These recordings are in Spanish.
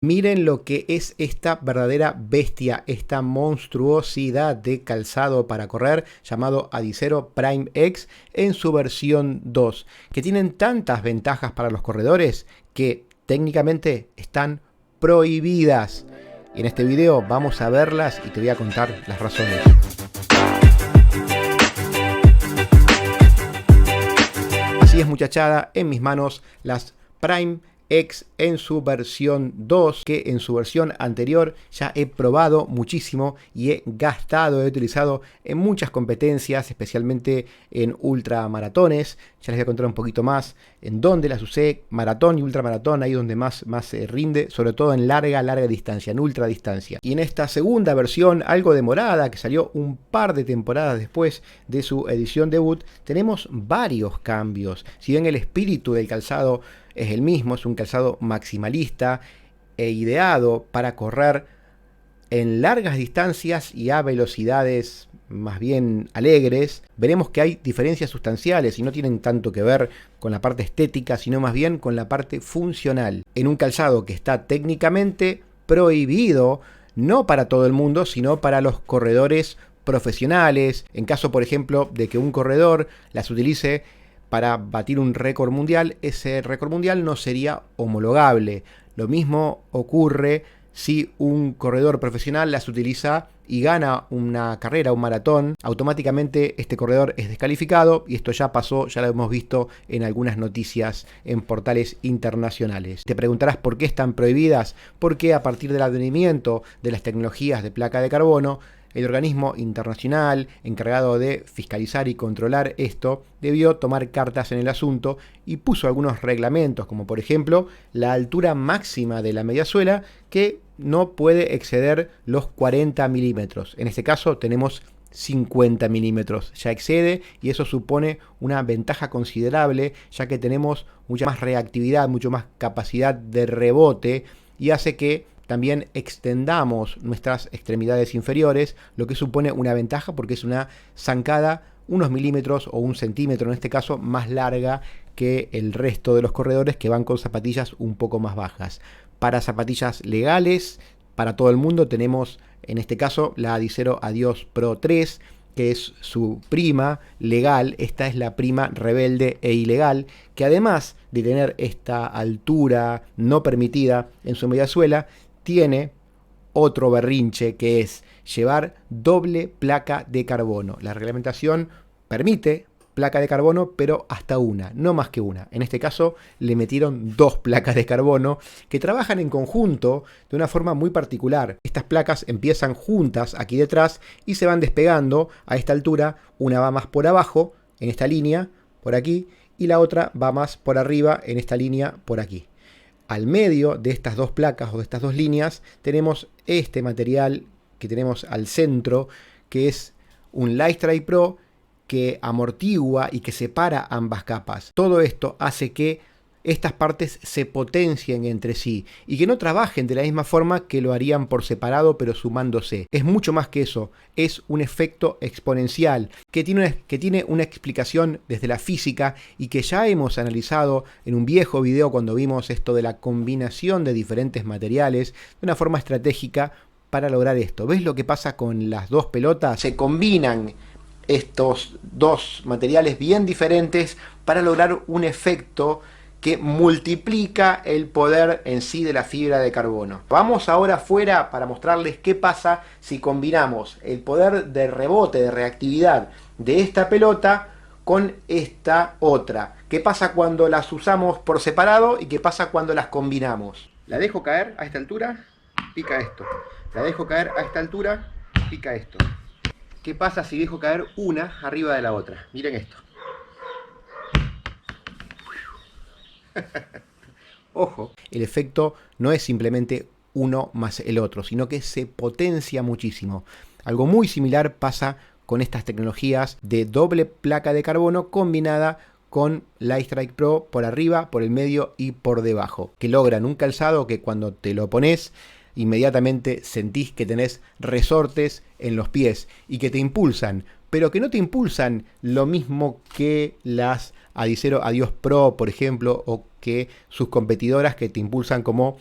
Miren lo que es esta verdadera bestia, esta monstruosidad de calzado para correr llamado Adizero Prime X en su versión 2, que tienen tantas ventajas para los corredores que técnicamente están prohibidas. Y en este video vamos a verlas y te voy a contar las razones. Así es, muchachada, en mis manos las Prime X en su versión 2, que en su versión anterior ya he probado muchísimo y he gastado, he utilizado en muchas competencias, especialmente en ultramaratones. Ya les voy a contar un poquito más en dónde las usé, maratón y ultramaratón, ahí donde más rinde, sobre todo en larga distancia, en ultra distancia. Y en esta segunda versión, algo demorada, que salió un par de temporadas después de su edición debut, tenemos varios cambios. Si bien el espíritu del calzado es el mismo, es un calzado maximalista e ideado para correr en largas distancias y a velocidades más bien alegres, veremos que hay diferencias sustanciales y no tienen tanto que ver con la parte estética, sino más bien con la parte funcional. En un calzado que está técnicamente prohibido, no para todo el mundo, sino para los corredores profesionales, en caso, por ejemplo, de que un corredor las utilice para batir un récord mundial, ese récord mundial no sería homologable. Lo mismo ocurre si un corredor profesional las utiliza y gana una carrera, un maratón, automáticamente este corredor es descalificado, y esto ya pasó, ya lo hemos visto en algunas noticias en portales internacionales. Te preguntarás por qué están prohibidas, porque a partir del advenimiento de las tecnologías de placa de carbono, el organismo internacional encargado de fiscalizar y controlar esto debió tomar cartas en el asunto y puso algunos reglamentos, como por ejemplo la altura máxima de la mediasuela, que no puede exceder los 40 milímetros. En este caso tenemos 50 milímetros, ya excede, y eso supone una ventaja considerable, ya que tenemos mucha más reactividad, mucho más capacidad de rebote, y hace que también extendamos nuestras extremidades inferiores, lo que supone una ventaja porque es una zancada unos milímetros o un centímetro en este caso más larga que el resto de los corredores que van con zapatillas un poco más bajas. Para zapatillas legales, para todo el mundo, tenemos en este caso la Adizero Adios Pro 3, que es su prima legal. Esta es la prima rebelde e ilegal, que además de tener esta altura no permitida en su mediasuela, tiene otro berrinche, que es llevar doble placa de carbono. La reglamentación permite placa de carbono, pero hasta una, no más que una. En este caso le metieron dos placas de carbono que trabajan en conjunto de una forma muy particular. Estas placas empiezan juntas aquí detrás y se van despegando a esta altura. Una va más por abajo, en esta línea, por aquí, y la otra va más por arriba, en esta línea, por aquí. Al medio de estas dos placas o de estas dos líneas tenemos este material que tenemos al centro, que es un Lightstrike Pro que amortigua y que separa ambas capas. Todo esto hace que estas partes se potencien entre sí y que no trabajen de la misma forma que lo harían por separado, pero sumándose. Es mucho más que eso, es un efecto exponencial que tiene una explicación desde la física y que ya hemos analizado en un viejo video cuando vimos esto de la combinación de diferentes materiales de una forma estratégica para lograr esto. ¿Ves lo que pasa con las dos pelotas? Se combinan estos dos materiales bien diferentes para lograr un efecto que multiplica el poder en sí de la fibra de carbono. Vamos ahora afuera para mostrarles qué pasa si combinamos el poder de rebote, de reactividad de esta pelota con esta otra. ¿Qué pasa cuando las usamos por separado y qué pasa cuando las combinamos? La dejo caer a esta altura, pica esto. La dejo caer a esta altura, pica esto. ¿Qué pasa si dejo caer una arriba de la otra? Miren esto. Ojo, el efecto no es simplemente uno más el otro, sino que se potencia muchísimo. Algo muy similar pasa con estas tecnologías de doble placa de carbono combinada con Lightstrike Pro por arriba, por el medio y por debajo, que logran un calzado que cuando te lo pones inmediatamente sentís que tenés resortes en los pies y que te impulsan, pero que no te impulsan lo mismo que las Adizero Adios Pro, por ejemplo, o que sus competidoras, que te impulsan como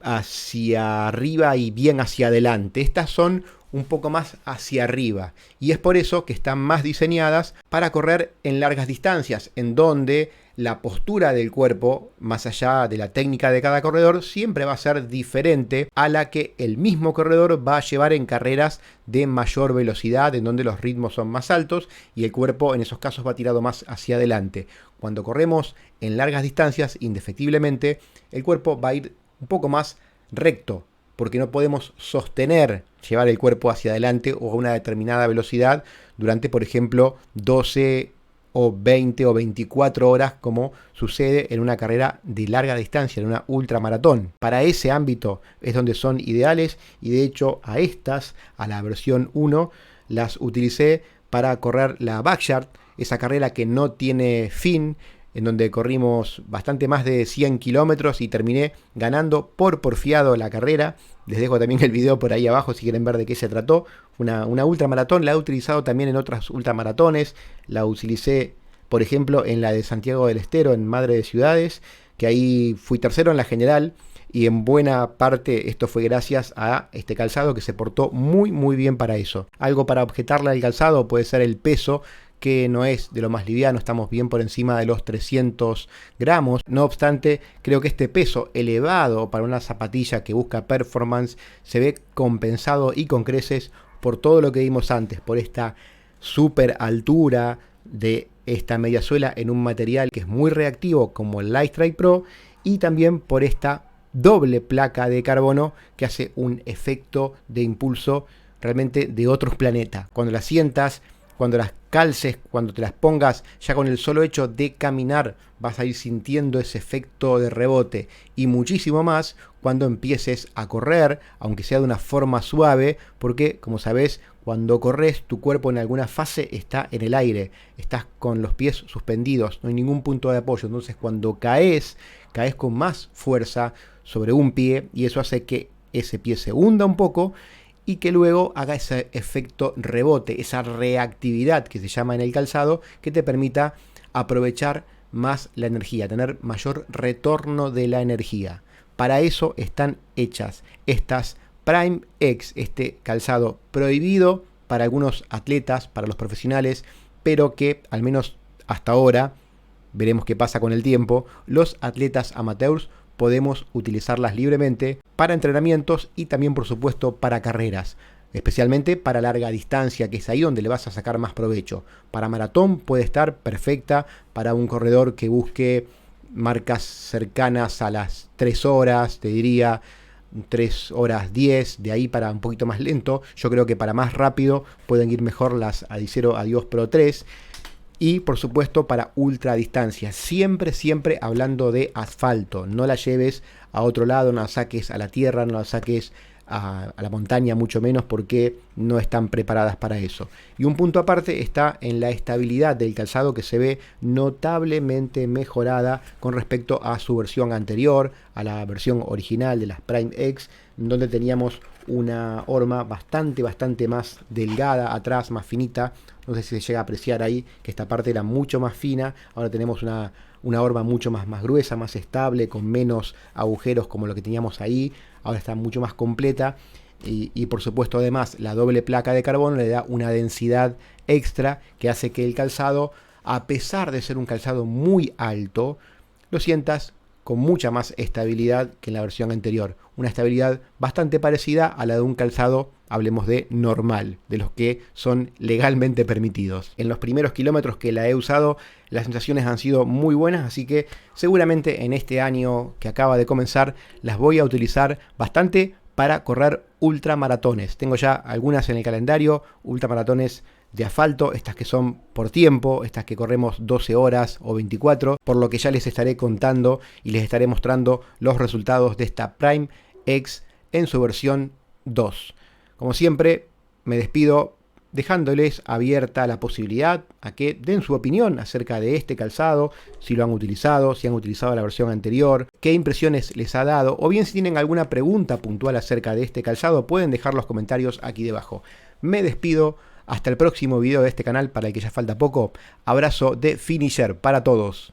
hacia arriba y bien hacia adelante. Estas son un poco más hacia arriba y es por eso que están más diseñadas para correr en largas distancias, en donde la postura del cuerpo, más allá de la técnica de cada corredor, siempre va a ser diferente a la que el mismo corredor va a llevar en carreras de mayor velocidad, en donde los ritmos son más altos y el cuerpo en esos casos va tirado más hacia adelante. Cuando corremos en largas distancias, indefectiblemente, el cuerpo va a ir un poco más recto, porque no podemos sostener llevar el cuerpo hacia adelante o a una determinada velocidad durante, por ejemplo, 12 o 20 o 24 horas, como sucede en una carrera de larga distancia, en una ultramaratón. Para ese ámbito es donde son ideales y de hecho a la versión 1, las utilicé para correr la Backyard, esa carrera que no tiene fin, en donde corrimos bastante más de 100 kilómetros y terminé ganando por porfiado la carrera. Les dejo también el video por ahí abajo si quieren ver de qué se trató. Una ultramaratón, la he utilizado también en otras ultramaratones. La utilicé, por ejemplo, en la de Santiago del Estero, en Madre de Ciudades, que ahí fui tercero en la general. Y en buena parte esto fue gracias a este calzado que se portó muy bien para eso. Algo para objetarle al calzado puede ser el peso, que no es de lo más liviano, estamos bien por encima de los 300 gramos. No obstante, creo que este peso elevado para una zapatilla que busca performance se ve compensado y con creces por todo lo que vimos antes, por esta super altura de esta mediasuela en un material que es muy reactivo como el Lightstrike Pro, y también por esta doble placa de carbono que hace un efecto de impulso realmente de otros planetas. Cuando las sientas, cuando las calces, cuando te las pongas, ya con el solo hecho de caminar vas a ir sintiendo ese efecto de rebote, y muchísimo más cuando empieces a correr, aunque sea de una forma suave, porque como sabes, cuando corres tu cuerpo en alguna fase está en el aire, estás con los pies suspendidos, no hay ningún punto de apoyo, entonces cuando caes con más fuerza sobre un pie y eso hace que ese pie se hunda un poco y que luego haga ese efecto rebote, esa reactividad que se llama en el calzado, que te permita aprovechar más la energía, tener mayor retorno de la energía. Para eso están hechas estas Prime X, este calzado prohibido para algunos atletas, para los profesionales, pero que al menos hasta ahora, veremos qué pasa con el tiempo, los atletas amateurs podemos utilizarlas libremente para entrenamientos y también por supuesto para carreras, especialmente para larga distancia, que es ahí donde le vas a sacar más provecho. Para maratón puede estar perfecta, para un corredor que busque marcas cercanas a las 3 horas, te diría 3 horas 10, de ahí para un poquito más lento. Yo creo que para más rápido pueden ir mejor las Adizero Adios Pro 3. Y por supuesto para ultra distancia, siempre hablando de asfalto. No la lleves a otro lado, no la saques a la tierra, no la saques a la montaña, mucho menos, porque no están preparadas para eso. Y un punto aparte está en la estabilidad del calzado, que se ve notablemente mejorada con respecto a su versión anterior, a la versión original de las Prime X, donde teníamos una horma bastante más delgada atrás, más finita. No sé si se llega a apreciar ahí que esta parte era mucho más fina. Ahora tenemos una horma mucho más gruesa, más estable, con menos agujeros como lo que teníamos ahí. Ahora está mucho más completa. Y por supuesto además la doble placa de carbono le da una densidad extra que hace que el calzado, a pesar de ser un calzado muy alto, lo sientas con mucha más estabilidad que en la versión anterior. Una estabilidad bastante parecida a la de un calzado, hablemos de normal, de los que son legalmente permitidos. En los primeros kilómetros que la he usado, las sensaciones han sido muy buenas, así que seguramente en este año que acaba de comenzar las voy a utilizar bastante para correr ultramaratones. Tengo ya algunas en el calendario, ultramaratones de asfalto, estas que son por tiempo, estas que corremos 12 horas o 24, por lo que ya les estaré contando y les estaré mostrando los resultados de esta Prime X en su versión 2. Como siempre, me despido dejándoles abierta la posibilidad a que den su opinión acerca de este calzado, si lo han utilizado, si han utilizado la versión anterior, qué impresiones les ha dado, o bien si tienen alguna pregunta puntual acerca de este calzado, pueden dejar los comentarios aquí debajo. Me despido. Hasta el próximo video de este canal, para el que ya falta poco. Abrazo de Finisher para todos.